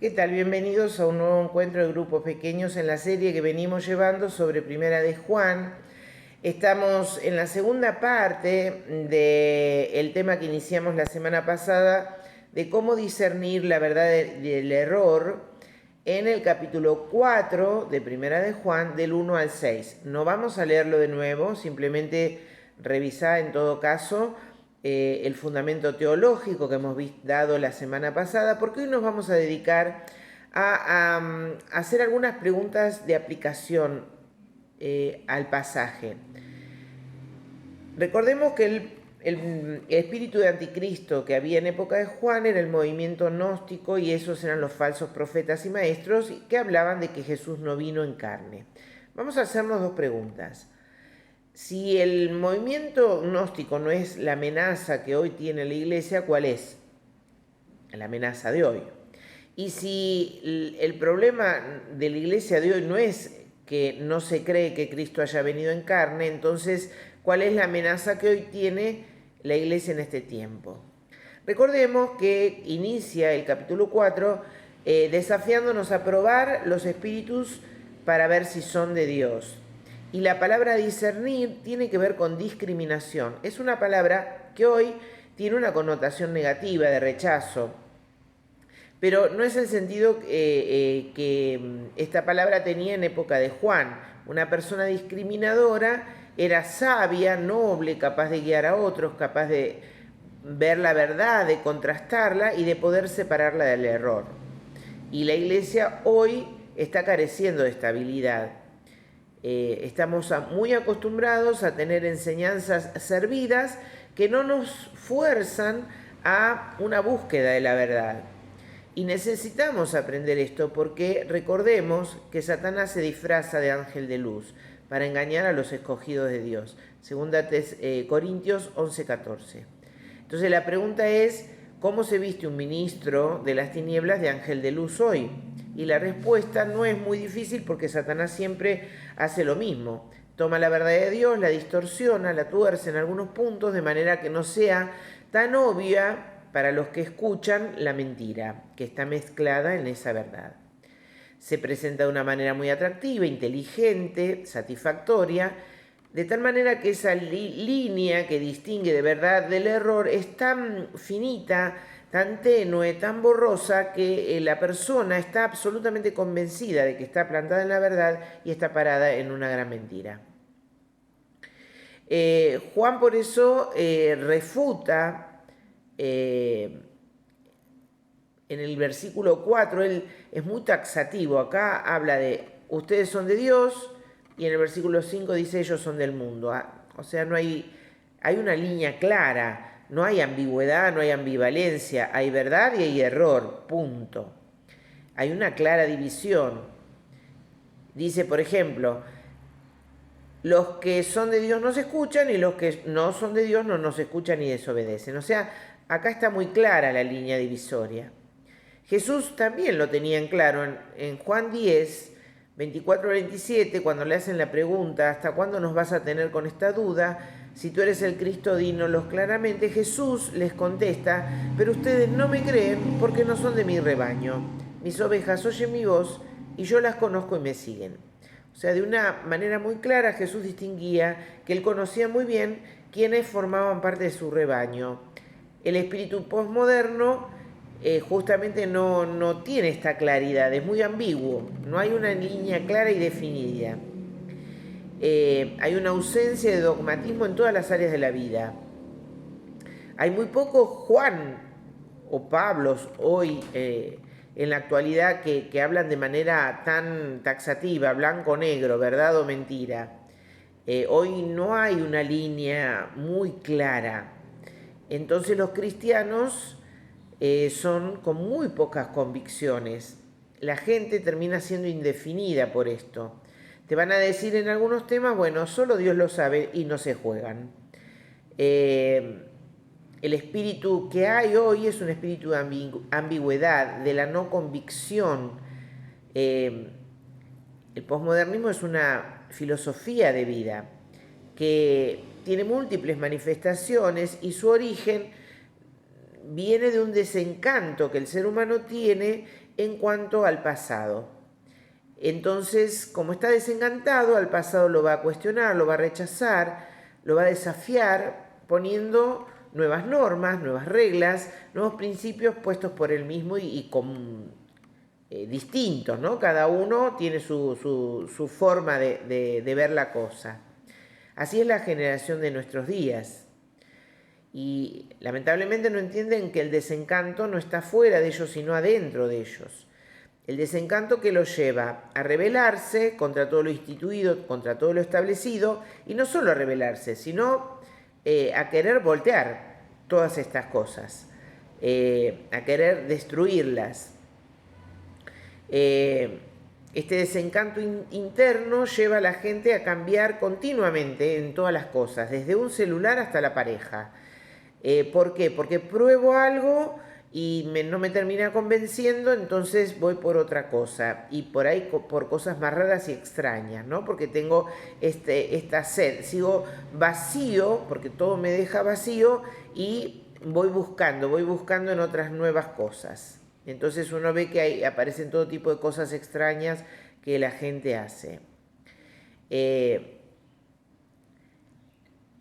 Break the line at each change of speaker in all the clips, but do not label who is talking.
¿Qué tal? Bienvenidos a un nuevo encuentro de grupos pequeños en la serie que venimos llevando sobre Primera de Juan. Estamos en la segunda parte del tema que iniciamos la semana pasada de cómo discernir la verdad del error en el capítulo 4 de Primera de Juan del 1 al 6. No vamos a leerlo de nuevo, simplemente revisar en todo caso el fundamento teológico que hemos dado la semana pasada, porque hoy nos vamos a dedicar a hacer algunas preguntas de aplicación al pasaje. Recordemos que el espíritu de anticristo que había en época de Juan era el movimiento gnóstico, y esos eran los falsos profetas y maestros que hablaban de que Jesús no vino en carne. Vamos a hacernos dos preguntas. Si el movimiento gnóstico no es la amenaza que hoy tiene la iglesia, ¿cuál es? La amenaza de hoy. Y si el problema de la iglesia de hoy no es que no se cree que Cristo haya venido en carne, entonces, ¿cuál es la amenaza que hoy tiene la iglesia en este tiempo? Recordemos que inicia el capítulo 4 desafiándonos a probar los espíritus para ver si son de Dios. Y la palabra discernir tiene que ver con discriminación. Es una palabra que hoy tiene una connotación negativa, de rechazo, pero no es el sentido que esta palabra tenía en época de Juan. Una persona discriminadora era sabia, noble, capaz de guiar a otros, capaz de ver la verdad, de contrastarla y de poder separarla del error. Y la iglesia hoy está careciendo de esta habilidad. Estamos muy acostumbrados a tener enseñanzas servidas que no nos fuerzan a una búsqueda de la verdad. Y necesitamos aprender esto porque recordemos que Satanás se disfraza de ángel de luz para engañar a los escogidos de Dios. Segunda Corintios 11:14. Entonces la pregunta es, ¿cómo se viste un ministro de las tinieblas de ángel de luz hoy? Y la respuesta no es muy difícil, porque Satanás siempre hace lo mismo. Toma la verdad de Dios, la distorsiona, la tuerce en algunos puntos, de manera que no sea tan obvia para los que escuchan la mentira que está mezclada en esa verdad. Se presenta de una manera muy atractiva, inteligente, satisfactoria, de tal manera que esa línea que distingue de verdad del error es tan finita, tan tenue, tan borrosa, que la persona está absolutamente convencida de que está plantada en la verdad y está parada en una gran mentira. Juan por eso refuta en el versículo 4, él es muy taxativo. Acá habla de ustedes son de Dios, y en el versículo 5 dice ellos son del mundo. O sea, no hay una línea clara, no hay ambigüedad, no hay ambivalencia, hay verdad y hay error, punto. Hay una clara división. Dice, por ejemplo, los que son de Dios nos escuchan, y los que no son de Dios no nos escuchan y desobedecen. O sea, acá está muy clara la línea divisoria. Jesús también lo tenía en claro en Juan 10, 24-27, cuando le hacen la pregunta, ¿hasta cuándo nos vas a tener con esta duda? Si tú eres el Cristo, dínoslo claramente. Jesús les contesta, pero ustedes no me creen porque no son de mi rebaño. Mis ovejas oyen mi voz y yo las conozco y me siguen. O sea, de una manera muy clara Jesús distinguía que él conocía muy bien quiénes formaban parte de su rebaño. El espíritu posmoderno justamente no tiene esta claridad, es muy ambiguo, no hay una línea clara y definida. Hay una ausencia de dogmatismo en todas las áreas de la vida. Hay muy pocos Juan o Pablos hoy en la actualidad que hablan de manera tan taxativa, blanco-negro, verdad o mentira. Hoy no hay una línea muy clara. Entonces los cristianos son con muy pocas convicciones. La gente termina siendo indefinida por esto. Te van a decir en algunos temas, bueno, solo Dios lo sabe, y no se juegan. El espíritu que hay hoy es un espíritu de ambigüedad, de la no convicción. El posmodernismo es una filosofía de vida que tiene múltiples manifestaciones, y su origen viene de un desencanto que el ser humano tiene en cuanto al pasado. Entonces, como está desencantado, al pasado lo va a cuestionar, lo va a rechazar, lo va a desafiar, poniendo nuevas normas, nuevas reglas, nuevos principios puestos por él mismo y distintos, ¿no? Cada uno tiene su forma de ver la cosa. Así es la generación de nuestros días. Y lamentablemente no entienden que el desencanto no está fuera de ellos, sino adentro de ellos. El desencanto que los lleva a rebelarse contra todo lo instituido, contra todo lo establecido, y no solo a rebelarse, sino a querer voltear todas estas cosas, a querer destruirlas. Este desencanto interno lleva a la gente a cambiar continuamente en todas las cosas, desde un celular hasta la pareja. ¿Por qué? Porque pruebo algo y no me termina convenciendo, entonces voy por otra cosa, y por ahí por cosas más raras y extrañas, ¿no? Porque tengo esta sed, sigo vacío, porque todo me deja vacío, y voy buscando en otras nuevas cosas. Entonces uno ve que aparecen todo tipo de cosas extrañas que la gente hace.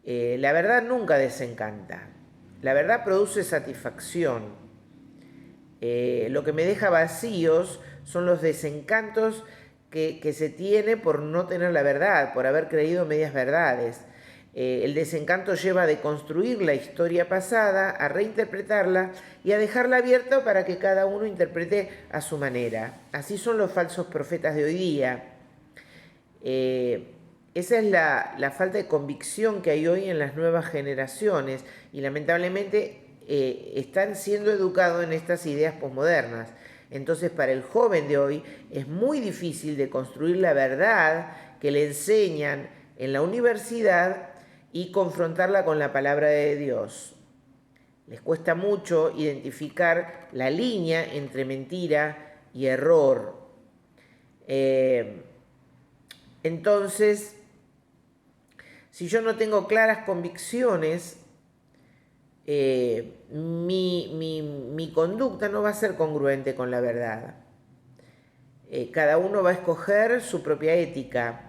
La verdad nunca desencanta. La verdad produce satisfacción. Lo que me deja vacíos son los desencantos que se tiene por no tener la verdad, por haber creído medias verdades. El desencanto lleva a deconstruir la historia pasada, a reinterpretarla y a dejarla abierta para que cada uno interprete a su manera. Así son los falsos profetas de hoy día. Esa es la falta de convicción que hay hoy en las nuevas generaciones, y lamentablemente están siendo educados en estas ideas posmodernas. Entonces, para el joven de hoy es muy difícil de construir la verdad que le enseñan en la universidad y confrontarla con la palabra de Dios. Les cuesta mucho identificar la línea entre mentira y error. Entonces, si yo no tengo claras convicciones, mi conducta no va a ser congruente con la verdad. Cada uno va a escoger su propia ética,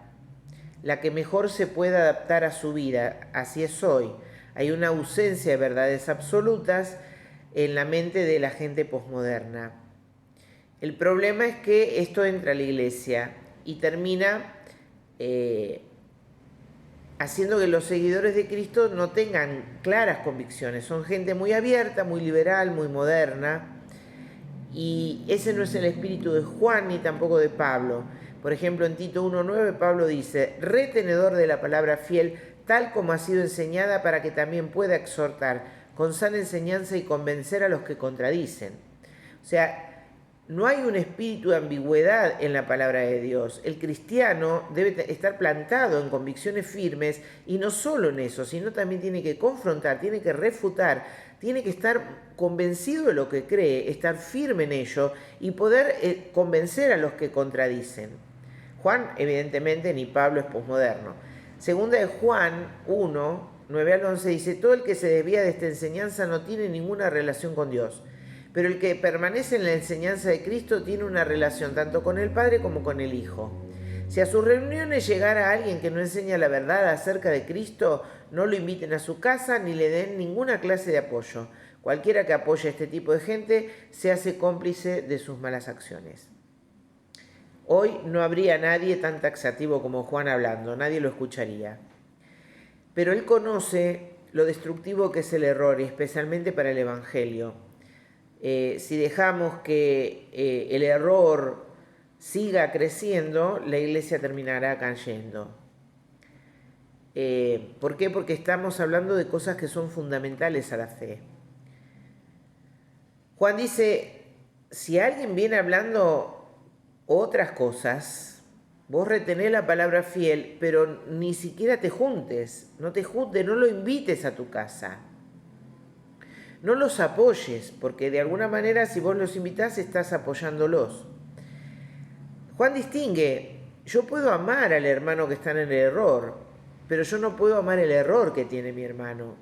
la que mejor se pueda adaptar a su vida. Así es hoy. Hay una ausencia de verdades absolutas en la mente de la gente posmoderna. El problema es que esto entra a la iglesia y termina haciendo que los seguidores de Cristo no tengan claras convicciones. Son gente muy abierta, muy liberal, muy moderna. Y ese no es el espíritu de Juan ni tampoco de Pablo. Por ejemplo, en Tito 1:9 Pablo dice: retenedor de la palabra fiel, tal como ha sido enseñada, para que también pueda exhortar con sana enseñanza y convencer a los que contradicen. O sea, no hay un espíritu de ambigüedad en la palabra de Dios. El cristiano debe estar plantado en convicciones firmes, y no solo en eso, sino también tiene que confrontar, tiene que refutar, tiene que estar convencido de lo que cree, estar firme en ello y poder convencer a los que contradicen. Juan, evidentemente, ni Pablo es posmoderno. Segunda de Juan 1:9-11 dice: todo el que se desvía de esta enseñanza no tiene ninguna relación con Dios. Pero el que permanece en la enseñanza de Cristo tiene una relación tanto con el Padre como con el Hijo. Si a sus reuniones llegara alguien que no enseña la verdad acerca de Cristo, no lo inviten a su casa ni le den ninguna clase de apoyo. Cualquiera que apoye a este tipo de gente se hace cómplice de sus malas acciones. Hoy no habría nadie tan taxativo como Juan hablando, nadie lo escucharía. Pero él conoce lo destructivo que es el error, y especialmente para el Evangelio. Si dejamos que el error siga creciendo, la iglesia terminará cayendo. ¿Por qué? Porque estamos hablando de cosas que son fundamentales a la fe. Juan dice: si alguien viene hablando otras cosas, vos retenés la palabra fiel, pero ni siquiera te juntes, no lo invites a tu casa. No los apoyes, porque de alguna manera, si vos los invitás, estás apoyándolos. Juan distingue: yo puedo amar al hermano que está en el error, pero yo no puedo amar el error que tiene mi hermano.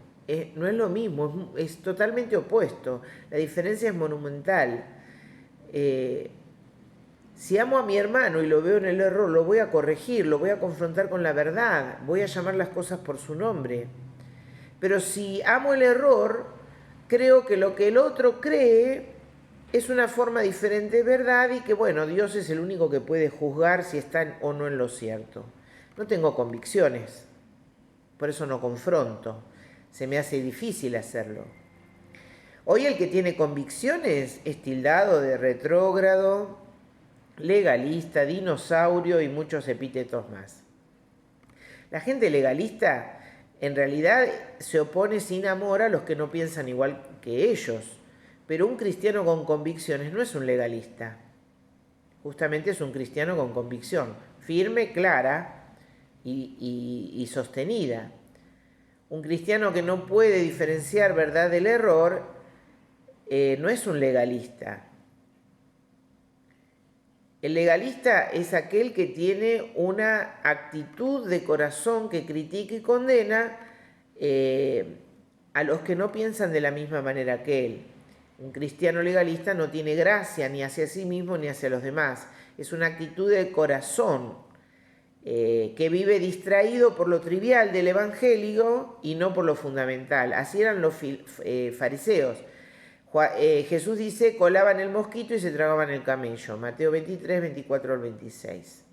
no es lo mismo, es totalmente opuesto. La diferencia es monumental. Si amo a mi hermano y lo veo en el error, lo voy a corregir, lo voy a confrontar con la verdad, voy a llamar las cosas por su nombre. Pero si amo el error, creo que lo que el otro cree es una forma diferente de verdad y que, bueno, Dios es el único que puede juzgar si está o no en lo cierto. No tengo convicciones, por eso no confronto. Se me hace difícil hacerlo. Hoy el que tiene convicciones es tildado de retrógrado, legalista, dinosaurio y muchos epítetos más. La gente legalista en realidad se opone sin amor a los que no piensan igual que ellos, pero un cristiano con convicciones no es un legalista, justamente es un cristiano con convicción, firme, clara y sostenida. Un cristiano que no puede diferenciar verdad del error no es un legalista. El legalista es aquel que tiene una actitud de corazón que critica y condena a los que no piensan de la misma manera que él. Un cristiano legalista no tiene gracia ni hacia sí mismo ni hacia los demás. Es una actitud de corazón que vive distraído por lo trivial del evangelio y no por lo fundamental. Así eran los fariseos. Jesús dice, colaban el mosquito y se tragaban el camello. Mateo 23, 24 al 26.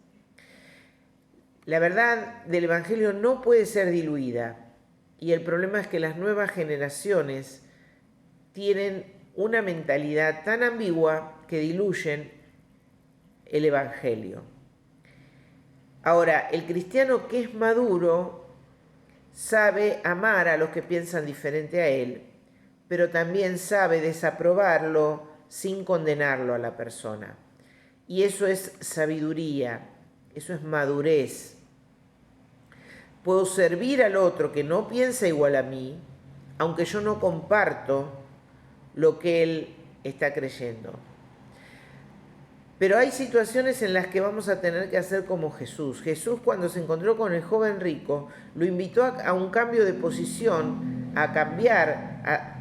La verdad del Evangelio no puede ser diluida. Y el problema es que las nuevas generaciones tienen una mentalidad tan ambigua que diluyen el Evangelio. Ahora, el cristiano que es maduro sabe amar a los que piensan diferente a él, pero también sabe desaprobarlo sin condenarlo a la persona. Y eso es sabiduría, eso es madurez. Puedo servir al otro que no piensa igual a mí, aunque yo no comparto lo que él está creyendo. Pero hay situaciones en las que vamos a tener que hacer como Jesús. Jesús, cuando se encontró con el joven rico, lo invitó a un cambio de posición, a cambiar,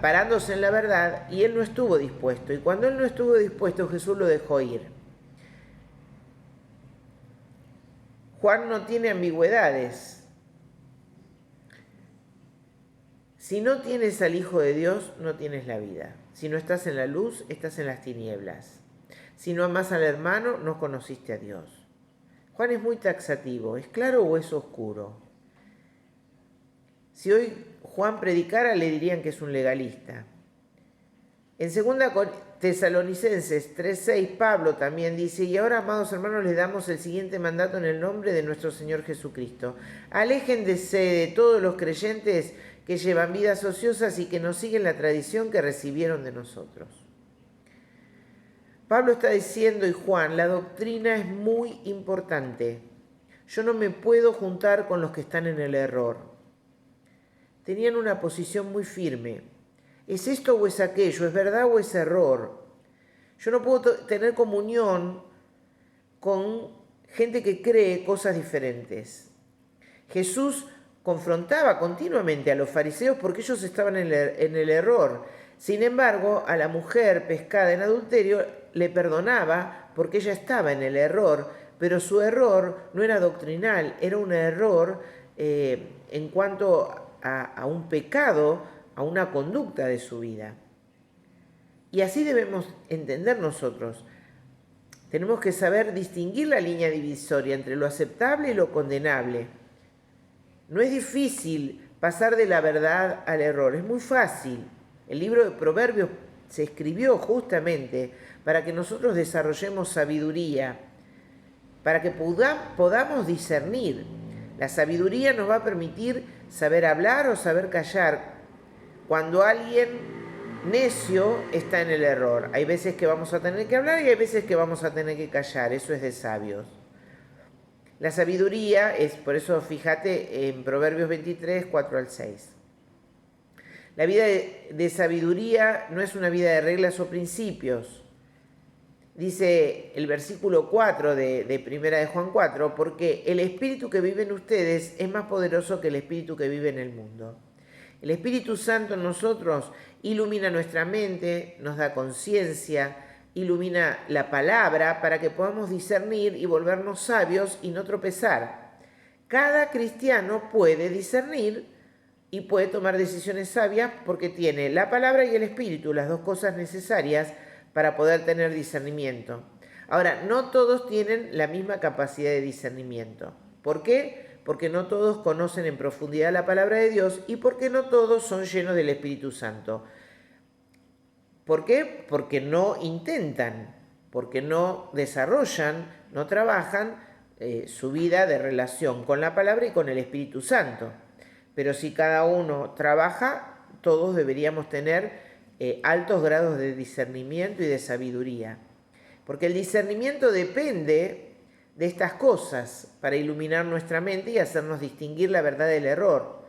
parándose en la verdad, y él no estuvo dispuesto. Y cuando él no estuvo dispuesto, Jesús lo dejó ir. Juan no tiene ambigüedades. Si no tienes al Hijo de Dios, no tienes la vida. Si no estás en la luz, estás en las tinieblas. Si no amas al hermano, no conociste a Dios. Juan es muy taxativo. ¿Es claro o es oscuro? Si hoy Juan predicara, le dirían que es un legalista. En 2 Tesalonicenses 3:6, Pablo también dice, y ahora, amados hermanos, les damos el siguiente mandato en el nombre de nuestro Señor Jesucristo. Aléjense de todos los creyentes que llevan vidas ociosas y que no siguen la tradición que recibieron de nosotros. Pablo está diciendo, y Juan, la doctrina es muy importante. Yo no me puedo juntar con los que están en el error. Tenían una posición muy firme. ¿Es esto o es aquello? ¿Es verdad o es error? Yo no puedo tener comunión con gente que cree cosas diferentes. Jesús confrontaba continuamente a los fariseos porque ellos estaban en el error. Sin embargo, a la mujer pescada en adulterio le perdonaba porque ella estaba en el error, pero su error no era doctrinal, era un error en cuanto a un pecado, a una conducta de su vida. Y así debemos entender nosotros. Tenemos que saber distinguir la línea divisoria entre lo aceptable y lo condenable. No es difícil pasar de la verdad al error, es muy fácil. El libro de Proverbios se escribió justamente para que nosotros desarrollemos sabiduría, para que podamos discernir. La sabiduría nos va a permitir saber hablar o saber callar cuando alguien necio está en el error. Hay veces que vamos a tener que hablar y hay veces que vamos a tener que callar. Eso es de sabios. La sabiduría es, por eso fíjate en Proverbios 23, 4 al 6. La vida de sabiduría no es una vida de reglas o principios. Dice el versículo 4 de Primera de Juan 4, porque el Espíritu que vive en ustedes es más poderoso que el Espíritu que vive en el mundo. El Espíritu Santo en nosotros ilumina nuestra mente, nos da conciencia, ilumina la palabra para que podamos discernir y volvernos sabios y no tropezar. Cada cristiano puede discernir y puede tomar decisiones sabias porque tiene la palabra y el Espíritu, las dos cosas necesarias para poder tener discernimiento. Ahora, no todos tienen la misma capacidad de discernimiento. ¿Por qué? Porque no todos conocen en profundidad la palabra de Dios y porque no todos son llenos del Espíritu Santo. ¿Por qué? Porque no intentan, porque no desarrollan, no trabajan su vida de relación con la palabra y con el Espíritu Santo. Pero si cada uno trabaja, todos deberíamos tener altos grados de discernimiento y de sabiduría. Porque el discernimiento depende de estas cosas para iluminar nuestra mente y hacernos distinguir la verdad del error.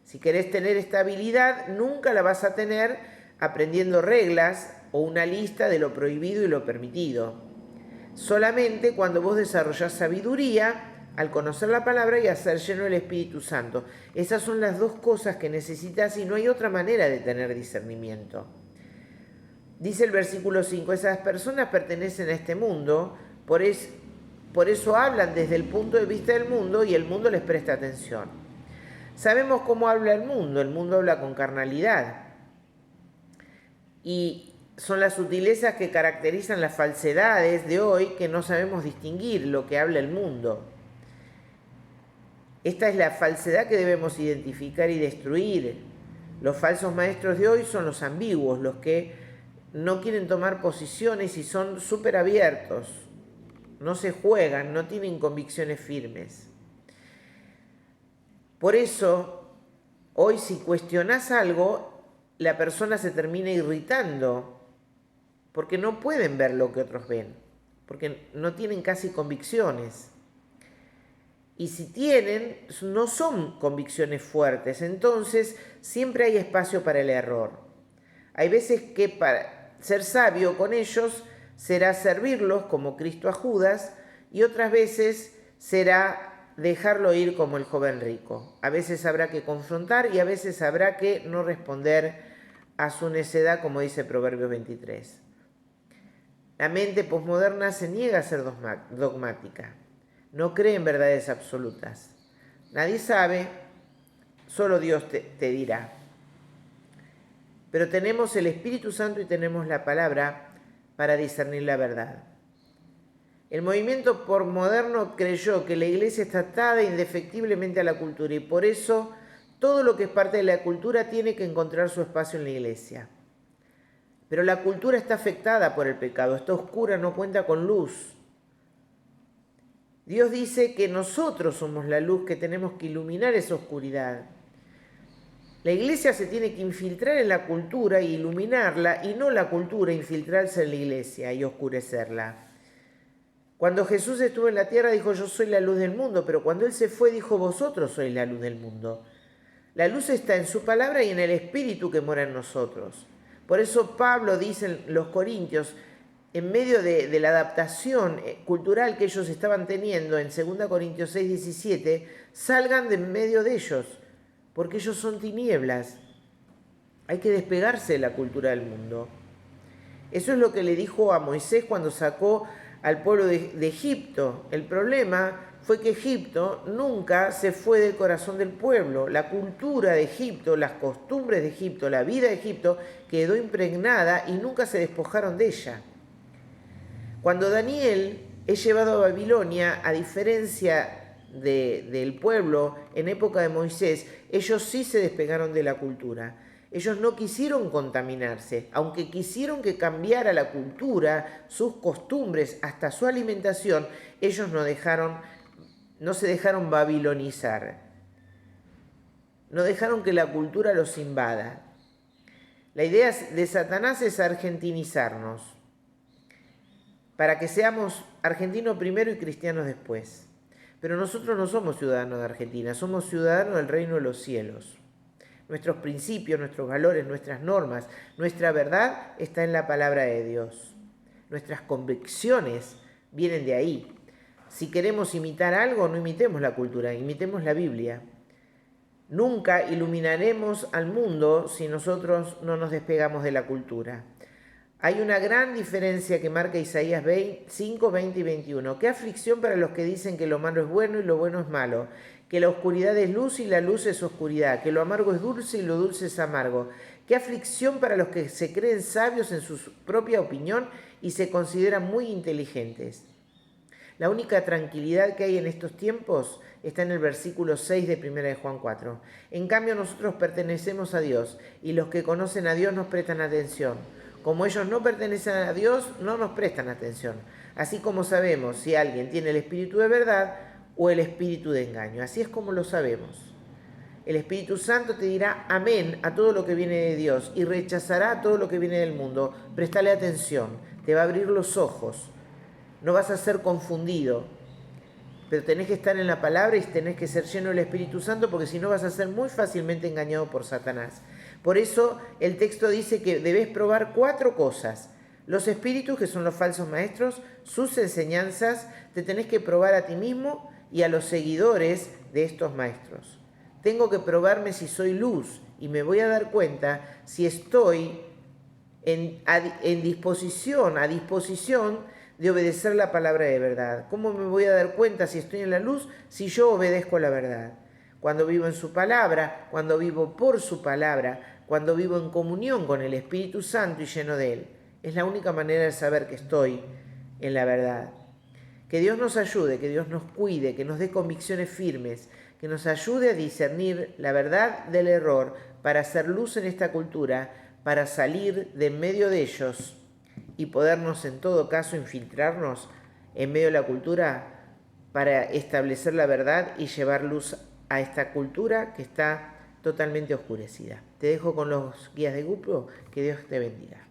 Si querés tener esta habilidad, nunca la vas a tener aprendiendo reglas o una lista de lo prohibido y lo permitido. Solamente cuando vos desarrollás sabiduría, al conocer la palabra y a ser lleno del Espíritu Santo. Esas son las dos cosas que necesitas y no hay otra manera de tener discernimiento. Dice el versículo 5, esas personas pertenecen a este mundo, por eso hablan desde el punto de vista del mundo y el mundo les presta atención. Sabemos cómo habla el mundo habla con carnalidad. Y son las sutilezas que caracterizan las falsedades de hoy que no sabemos distinguir lo que habla el mundo. Esta es la falsedad que debemos identificar y destruir. Los falsos maestros de hoy son los ambiguos, los que no quieren tomar posiciones y son súper abiertos. No se juegan, no tienen convicciones firmes. Por eso, hoy si cuestionás algo, la persona se termina irritando, porque no pueden ver lo que otros ven, porque no tienen casi convicciones. Y si tienen, no son convicciones fuertes, entonces siempre hay espacio para el error. Hay veces que para ser sabio con ellos será servirlos como Cristo a Judas y otras veces será dejarlo ir como el joven rico. A veces habrá que confrontar y a veces habrá que no responder a su necedad, como dice Proverbios 23. La mente posmoderna se niega a ser dogmática. No cree en verdades absolutas. Nadie sabe, solo Dios te dirá. Pero tenemos el Espíritu Santo y tenemos la palabra para discernir la verdad. El movimiento posmoderno creyó que la iglesia está atada indefectiblemente a la cultura y por eso todo lo que es parte de la cultura tiene que encontrar su espacio en la iglesia. Pero la cultura está afectada por el pecado, está oscura, no cuenta con luz. Dios dice que nosotros somos la luz, que tenemos que iluminar esa oscuridad. La iglesia se tiene que infiltrar en la cultura y iluminarla, y no la cultura infiltrarse en la iglesia y oscurecerla. Cuando Jesús estuvo en la tierra dijo, yo soy la luz del mundo, pero cuando Él se fue dijo, vosotros sois la luz del mundo. La luz está en su palabra y en el Espíritu que mora en nosotros. Por eso Pablo dice en los Corintios, en medio de la adaptación cultural que ellos estaban teniendo en 2 Corintios 6, 17, salgan de en medio de ellos, porque ellos son tinieblas. Hay que despegarse de la cultura del mundo. Eso es lo que le dijo a Moisés cuando sacó al pueblo de Egipto. El problema fue que Egipto nunca se fue del corazón del pueblo. La cultura de Egipto, las costumbres de Egipto, la vida de Egipto quedó impregnada y nunca se despojaron de ella. Cuando Daniel es llevado a Babilonia, a diferencia del pueblo en época de Moisés, ellos sí se despegaron de la cultura. Ellos no quisieron contaminarse, aunque quisieron que cambiara la cultura, sus costumbres, hasta su alimentación, ellos no se dejaron babilonizar. No dejaron que la cultura los invada. La idea de Satanás es argentinizarnos, para que seamos argentinos primero y cristianos después. Pero nosotros no somos ciudadanos de Argentina, somos ciudadanos del reino de los cielos. Nuestros principios, nuestros valores, nuestras normas, nuestra verdad está en la palabra de Dios. nuestras convicciones vienen de ahí. Si queremos imitar algo, no imitemos la cultura, imitemos la Biblia. Nunca iluminaremos al mundo si nosotros no nos despegamos de la cultura. Hay una gran diferencia que marca Isaías 5, 20 y 21. Qué aflicción para los que dicen que lo malo es bueno y lo bueno es malo, que la oscuridad es luz y la luz es oscuridad, que lo amargo es dulce y lo dulce es amargo. Qué aflicción para los que se creen sabios en su propia opinión y se consideran muy inteligentes. La única tranquilidad que hay en estos tiempos está en el versículo 6 de 1 de Juan 4. En cambio, nosotros pertenecemos a Dios y los que conocen a Dios nos prestan atención. Como ellos no pertenecen a Dios, no nos prestan atención. Así como sabemos si alguien tiene el espíritu de verdad o el espíritu de engaño. Así es como lo sabemos. El Espíritu Santo te dirá amén a todo lo que viene de Dios y rechazará todo lo que viene del mundo. Préstale atención, te va a abrir los ojos. No vas a ser confundido, pero tenés que estar en la palabra y tenés que ser lleno del Espíritu Santo, porque si no vas a ser muy fácilmente engañado por Satanás. Por eso el texto dice que debes probar 4 cosas. Los espíritus, que son los falsos maestros, sus enseñanzas, te tenés que probar a ti mismo y a los seguidores de estos maestros. Tengo que probarme si soy luz y me voy a dar cuenta si estoy a disposición de obedecer la palabra de verdad. ¿Cómo me voy a dar cuenta si estoy en la luz? Si yo obedezco la verdad. Cuando vivo en su palabra, cuando vivo por su palabra, cuando vivo en comunión con el Espíritu Santo y lleno de Él. Es la única manera de saber que estoy en la verdad. Que Dios nos ayude, que Dios nos cuide, que nos dé convicciones firmes, que nos ayude a discernir la verdad del error para hacer luz en esta cultura, para salir de en medio de ellos y podernos en todo caso infiltrarnos en medio de la cultura para establecer la verdad y llevar luz a esta cultura que está totalmente oscurecida. Te dejo con los guías de grupo, que Dios te bendiga.